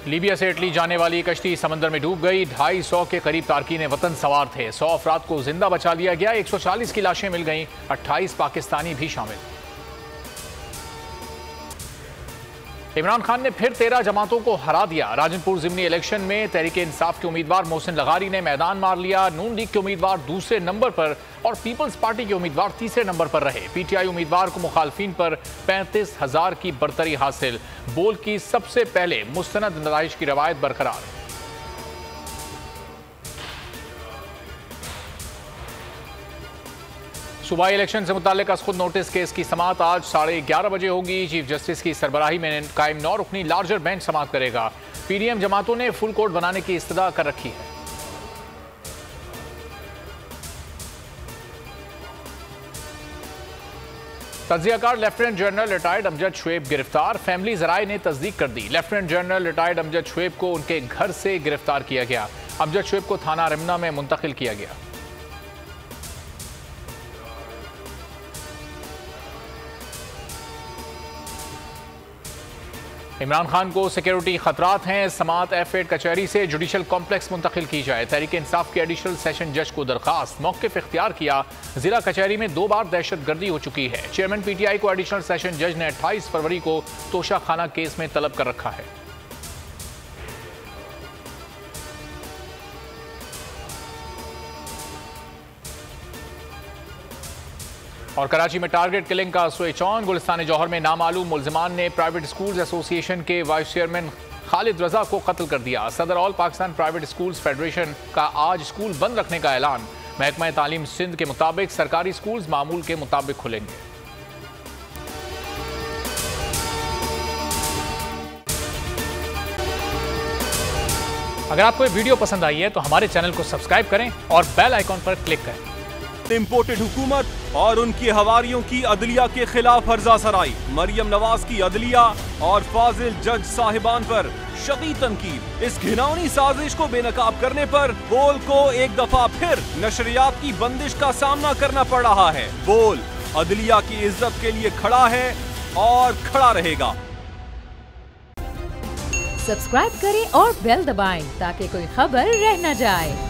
Libya से Italy जाने वाली कश्ती समंदर में डूब गई। 250 के करीब तारकीन वतन सवार थे। 100 अफराद को जिंदा बचा लिया गया। 140 की लाशें मिल गईं। 28 पाकिस्तानी भी शामिल। इमरान खान ने फिर 13 जमातों को हरा दिया। राजनपुर जिमनी इलेक्शन में तहरीके इंसाफ के उम्मीदवार मोहसिन लगारी ने मैदान मार लिया। नून लीग के उम्मीदवार दूसरे नंबर पर और पीपल्स पार्टी के उम्मीदवार तीसरे नंबर पर रहे। पीटीआई उम्मीदवार को मुखालफिन पर 35,000 की बरतरी हासिल। बोल की सबसे पहले मुस्तनद नताइज की रवायत बरकरार। सूबाई इलेक्शन से मुताल्लिक खुद नोटिस केस की समाअत आज 11:30 बजे होगी। चीफ जस्टिस की सरबराही में कायम 9 रुकनी लार्जर बेंच समाअत करेगा। पीडीएम जमातों ने फुल कोर्ट बनाने की इस्तदा कर रखी है। तज्जियाकार lieutenant general retired Amjad Shoaib गिरफ्तार। फैमिली जराए ने तस्दीक कर दी। Lieutenant general retired Amjad Shoaib को उनके घर से गिरफ्तार किया गया। अमजद शुएब को थाना रमना में मुंतकिल किया गया। इमरान खान को सिक्योरिटी खतरात हैं। समाअत F8 कचहरी से जुडिशल कॉम्प्लेक्स मुंतकिल की जाए। तहरीक इंसाफ के एडिशनल सेशन जज को दरखास्त। मौक़िफ़ इख्तियार किया। जिला कचहरी में 2 बार दहशतगर्दी हो चुकी है। चेयरमैन PTI को एडिशनल सेशन जज ने 28 फरवरी को तोशा खाना केस में तलब कर रखा है। और कराची में टारगेट किलिंग का स्विच ऑन। गुलिस्तान जौहर में नामालूम मुल्जिमान ने प्राइवेट स्कूल्स एसोसिएशन के वाइस चेयरमैन खालिद रजा को कत्ल कर दिया। सदर all Pakistan private schools federation का आज स्कूल बंद रखने का ऐलान। महकमा तालीम सिंध के मुताबिक सरकारी स्कूल्स मामूल के मुताबिक खुलेंगे। अगर आपको ये वीडियो पसंद आई है तो हमारे चैनल को सब्सक्राइब करें और बेल आइकॉन पर क्लिक करें। इम्पोर्टेड हुकूमत और उनकी हवारियों की अदलिया के खिलाफ हर्जा सराई। मरियम नवाज की अदलिया और फाजिल जज साहिबान पर शदीद तनकीद। इस घिनौनी साजिश को बेनकाब करने पर बोल को एक दफा फिर नशरियात की बंदिश का सामना करना पड़ रहा है। बोल अदलिया की इज्जत के लिए खड़ा है और खड़ा रहेगा। सब्सक्राइब करें और बेल दबाएं ताकि कोई खबर रह न जाए।